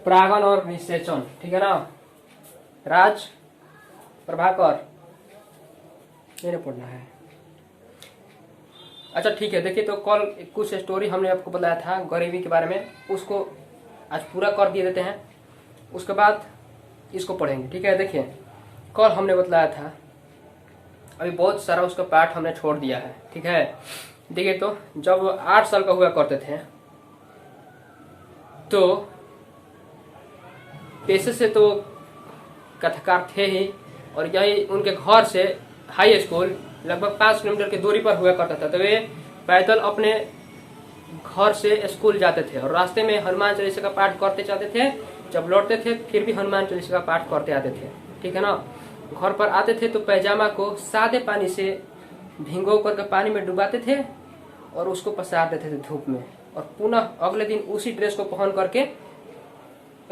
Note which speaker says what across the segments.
Speaker 1: परागण और निषेचन, ठीक है ना। राज प्रभाकर, ये नहीं पढ़ना है। अच्छा ठीक है, देखिए तो कल कुछ स्टोरी हमने आपको बताया था गरीबी के बारे में, उसको आज पूरा कर दिए देते हैं, उसके बाद इसको पढ़ेंगे, ठीक है। देखिए कल हमने बताया था, अभी बहुत सारा उसका पार्ट हमने छोड़ दिया है, ठीक है। देखिए तो जब 8 साल का हुआ करते थे तो पेशे से तो कथाकार थे ही, और यही उनके घर से हाई स्कूल लगभग 5 किलोमीटर की दूरी पर हुआ करता था। तो वे पैदल अपने घर से स्कूल जाते थे और रास्ते में हनुमान चालीसा का पाठ करते जाते थे। जब लौटते थे फिर भी हनुमान चालीसा का पाठ करते आते थे, ठीक है ना। घर पर आते थे तो पैजामा को सादे पानी से भिंगो करके पानी में डुबाते थे और उसको पसार देते थे धूप में, और पुनः अगले दिन उसी ड्रेस को पहन करके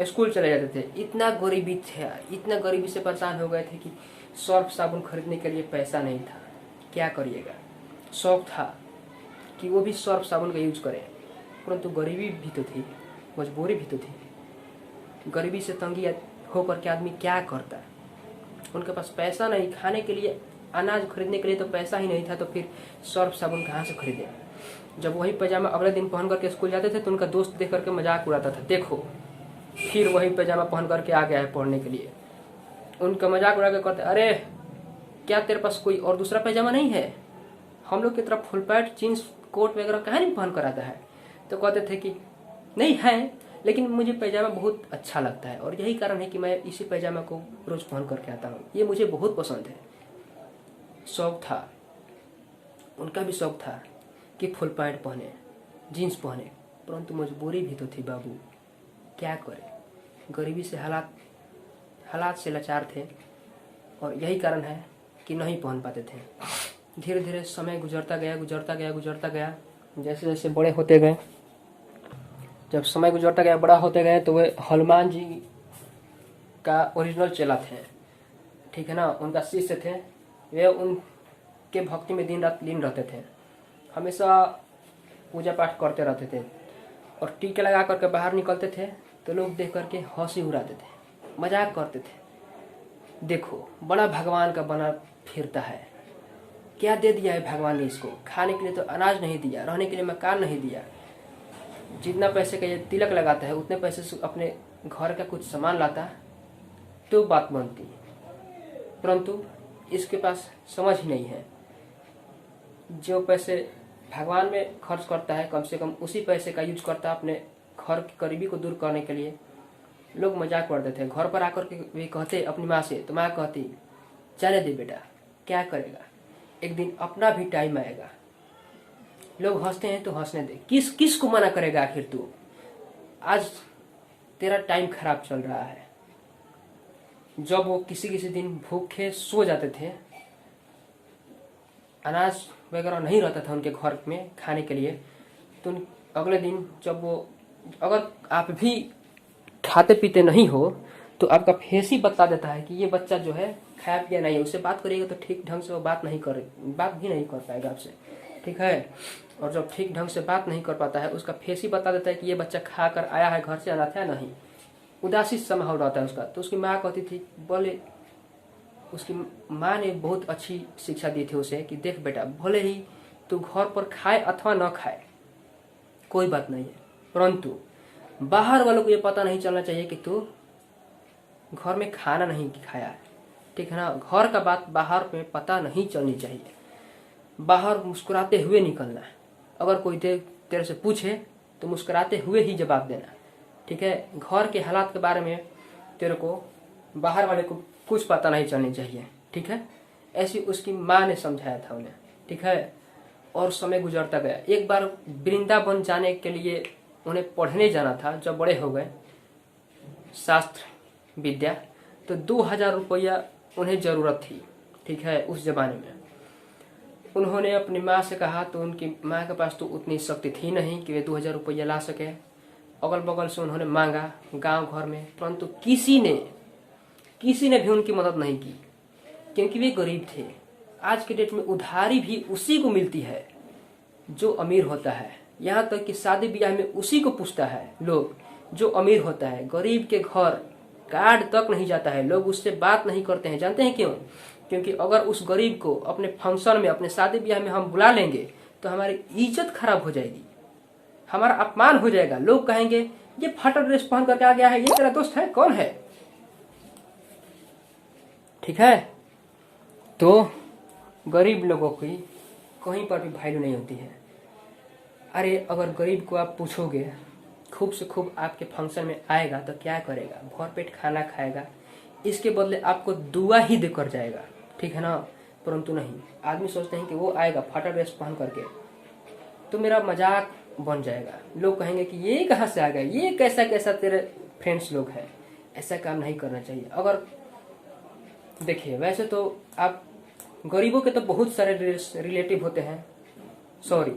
Speaker 1: स्कूल चले जाते थे। इतना गरीबी था, इतना गरीबी से परेशान हो गए थे कि सर्फ साबुन खरीदने के लिए पैसा नहीं था। क्या करिएगा, शौक था कि वो भी सर्फ साबुन का यूज करें, परंतु गरीबी भी तो थी, मजबूरी भी तो थी। गरीबी से तंगी होकर के आदमी क्या करता, उनके पास पैसा नहीं, खाने के लिए अनाज खरीदने के लिए तो पैसा ही नहीं था, तो फिर सर्फ साबुन कहाँ से खरीदे। जब वही पैजामा अगले दिन पहन करके स्कूल जाते थे तो उनका दोस्त देख करके मजाक उड़ाता था, देखो फिर वही पैजामा पहन करके आ गया है पढ़ने के लिए। उनका मजाक उड़ा के कहते, अरे क्या तेरे पास कोई और दूसरा पैजामा नहीं है, हम लोग की तरफ फुल पैंट जीन्स कोट वगैरह कहाँ नहीं पहन कर आता है। तो कहते थे कि नहीं है, लेकिन मुझे पैजामा बहुत अच्छा लगता है और यही कारण है कि मैं इसी पैजामा को रोज पहन करके आता हूँ, ये मुझे बहुत पसंद है। शौक था, उनका भी शौक था कि फुल पैंट पहने, जीन्स पहने, परंतु मजबूरी भी तो थी बाबू, क्या करे। गरीबी से हालात से लाचार थे और यही कारण है कि नहीं पहन पाते थे। धीरे धीरे समय गुजरता गया। जैसे जैसे बड़े होते गए, जब समय गुजरता गया, बड़ा होते गए, तो वे हनुमान जी का ओरिजिनल चेला थे, ठीक है ना। उनका शिष्य थे, वे उनके भक्ति में दिन रात लीन रहते थे, हमेशा पूजा पाठ करते रहते थे और टीके लगा करके बाहर निकलते थे तो लोग देख करके हंसी उड़ाते थे, मजाक करते थे, देखो बड़ा भगवान का बना फिरता है, क्या दे दिया है भगवान ने इसको, खाने के लिए तो अनाज नहीं दिया, रहने के लिए मकान नहीं दिया, जितना पैसे का ये तिलक लगाता है उतने पैसे से अपने घर का कुछ सामान लाता तो बात बनती, परंतु इसके पास समझ ही नहीं है। जो पैसे भगवान में खर्च करता है कम से कम उसी पैसे का यूज करता है अपने घर की गरीबी को दूर करने के लिए। लोग मजाक करते थे, घर पर आकर के वे कहते अपनी माँ से, तो माँ कहती जाने दे बेटा, क्या करेगा, एक दिन अपना भी टाइम आएगा। लोग हंसते हैं तो हंसने दे, किस को मना करेगा आखिर तू, आज तेरा टाइम खराब चल रहा है। जब वो किसी दिन भूखे सो जाते थे, अनाज वगैरह नहीं रहता था उनके घर में खाने के लिए, तो अगले दिन जब वो, अगर आप भी खाते पीते नहीं हो तो आपका फेस ही बता देता है कि ये बच्चा जो है खाया पिया नहीं है। उससे बात करिएगा तो ठीक ढंग से वो बात भी नहीं कर पाएगा आपसे, ठीक है। और जब ठीक ढंग से बात नहीं कर पाता है, उसका फेस ही बता देता है कि ये बच्चा खा कर आया है घर से, अनाथ है नहीं, उदासी समय हो रहता है उसका। तो उसकी माँ कहती थी, बोले उसकी माँ ने बहुत अच्छी शिक्षा दी थी उसे कि देख बेटा, भले ही तू घर पर खाए अथवा न खाए कोई बात नहीं है, परंतु बाहर वालों को ये पता नहीं चलना चाहिए कि तू घर में खाना नहीं खाया है, ठीक है ना। घर का बात बाहर में पता नहीं चलनी चाहिए, बाहर मुस्कुराते हुए निकलना है। अगर कोई तेरे से पूछे तो मुस्कुराते हुए ही जवाब देना, ठीक है। घर के हालात के बारे में तेरे को बाहर वाले को कुछ पता नहीं चलनी चाहिए, ठीक है। ऐसी उसकी माँ ने समझाया था उन्हें, ठीक है। और समय गुजरता गया। एक बार वृंदावन जाने के लिए उन्हें पढ़ने जाना था, जब बड़े हो गए शास्त्र विद्या, तो 2000 रुपया उन्हें ज़रूरत थी, ठीक है। उस ज़माने में उन्होंने अपनी माँ से कहा, तो उनकी माँ के पास तो उतनी शक्ति थी नहीं कि वे 2000 रुपया ला सके। अगल बगल से उन्होंने मांगा गांव घर में, परंतु किसी ने भी उनकी मदद नहीं की, क्योंकि वे गरीब थे। आज के डेट में उधारी भी उसी को मिलती है जो अमीर होता है, यहाँ तक कि शादी ब्याह में उसी को पूछता है लोग जो अमीर होता है, गरीब के घर कार्ड तक नहीं जाता है, लोग उससे बात नहीं करते हैं। जानते हैं क्यों? क्योंकि अगर उस गरीब को अपने फंक्शन में, अपने शादी ब्याह में हम बुला लेंगे तो हमारी इज्जत खराब हो जाएगी, हमारा अपमान हो जाएगा। लोग कहेंगे ये फटा ड्रेस पहन करके आ गया है, ये तेरा दोस्त है, कौन है? ठीक है, तो गरीब लोगों की कहीं पर भी वैल्यू नहीं होती है। अरे अगर गरीब को आप पूछोगे, खूब से खूब आपके फंक्शन में आएगा तो क्या करेगा? भरपेट खाना खाएगा, इसके बदले आपको दुआ ही देकर जाएगा, ठीक है ना? परंतु नहीं, आदमी सोचते हैं कि वो आएगा फटा ड्रेस पहन करके तो मेरा मजाक बन जाएगा, लोग कहेंगे कि ये कहाँ से आ गया, ये कैसा कैसा तेरे फ्रेंड्स लोग हैं। ऐसा काम नहीं करना चाहिए। अगर देखिए, वैसे तो आप गरीबों के तो बहुत सारे रिलेटिव होते हैं, सॉरी,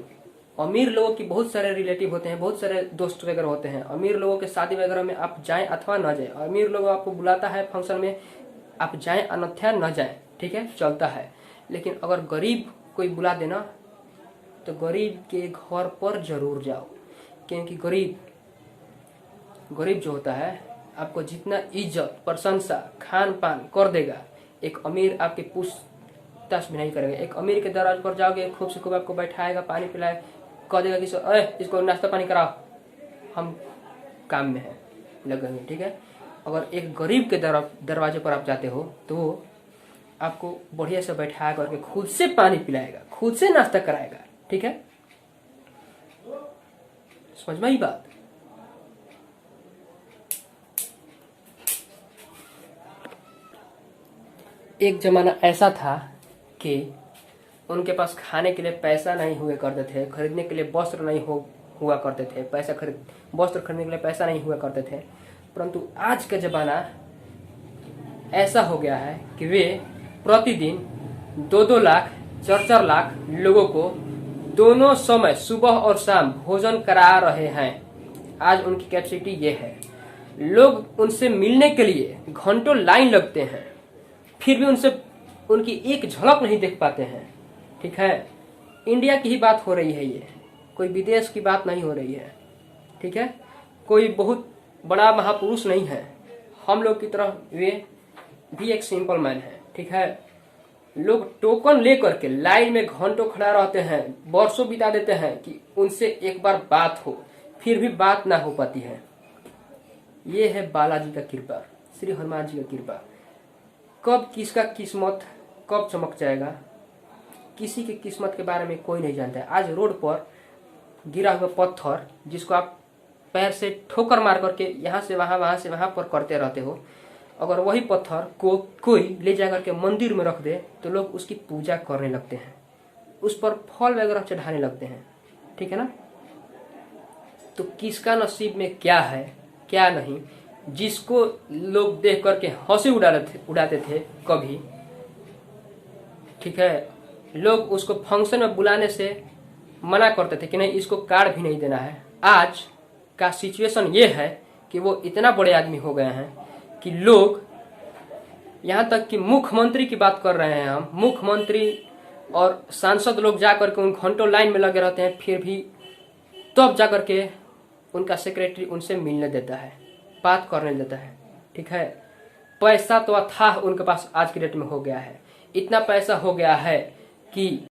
Speaker 1: अमीर लोगों की बहुत सारे रिलेटिव होते हैं, बहुत सारे दोस्त वगैरह होते हैं। अमीर लोगों के शादी वगैरह में आप जाएं अथवा न जाएं, अमीर लोग आपको बुलाता है फंक्शन में, आप जाएं अन्यथा न जाएं, ठीक है, चलता है। लेकिन अगर गरीब कोई बुला देना तो गरीब के घर पर जरूर जाओ, क्योंकि गरीब जो होता है आपको जितना इज्जत, प्रशंसा, खान पान कर देगा, एक अमीर आपके पूछताछ भी नहीं करेगा। एक अमीर के दरवाजे पर जाओगे, खूब से खूब आपको बैठाएगा, पानी पिलाए, कह देगा कि इसको नाश्ता पानी कराओ, हम काम में हैं, लगेंगे, ठीक है। अगर एक गरीब के दरवाजे पर आप जाते हो तो आपको बढ़िया से बैठा करके खुद से पानी पिलाएगा, खुद से नाश्ता कराएगा, ठीक है। समझ में आई बात? एक जमाना ऐसा था कि उनके पास खाने के लिए पैसा नहीं हुआ करते थे, खरीदने के लिए वस्त्र नहीं हुआ करते थे, वस्त्र खरीदने के लिए पैसा नहीं हुआ करते थे। परंतु आज का जमाना ऐसा हो गया है कि वे प्रतिदिन 2-2 लाख 4-4 लाख लोगों को दोनों समय सुबह और शाम भोजन करा रहे हैं। आज उनकी कैपेसिटी ये है। लोग उनसे मिलने के लिए घंटों लाइन लगते हैं, फिर भी उनकी एक झलक नहीं देख पाते हैं, ठीक है। इंडिया की ही बात हो रही है, ये कोई विदेश की बात नहीं हो रही है, ठीक है। कोई बहुत बड़ा महापुरुष नहीं है, हम लोग की तरह वे भी एक सिंपल मैन है, ठीक है। लोग टोकन लेकर के लाइन में घंटों खड़ा रहते हैं, वर्षों बिता देते हैं कि उनसे एक बार बात हो, फिर भी बात ना हो पाती है। ये है बालाजी का कृपा, श्री हनुमान जी का कृपा। कब किसका किस्मत कब चमक जाएगा, किसी की किस्मत के बारे में कोई नहीं जानता है। आज रोड पर गिरा हुआ पत्थर जिसको आप पैर से ठोकर मार करके यहाँ से वहाँ से वहाँ पर करते रहते हो, अगर वही पत्थर को कोई ले जा करके मंदिर में रख दे तो लोग उसकी पूजा करने लगते हैं, उस पर फल वगैरह चढ़ाने लगते हैं, ठीक है ना। तो किसका नसीब में क्या है क्या नहीं, जिसको लोग देख करके हंसी उड़ाते थे कभी, ठीक है, लोग उसको फंक्शन में बुलाने से मना करते थे कि नहीं, इसको कार्ड भी नहीं देना है। आज का सिचुएशन ये है कि वो इतना बड़े आदमी हो गए हैं कि लोग यहाँ तक कि मुख्यमंत्री की बात कर रहे हैं, हम मुख्यमंत्री और सांसद लोग जा करके उन घंटों लाइन में लगे रहते हैं, फिर भी तब जा करके उनका सेक्रेटरी उनसे मिलने देता है, बात करने देता है, ठीक है। पैसा तो अथाह उनके पास आज की डेट में हो गया है, इतना पैसा हो गया है कि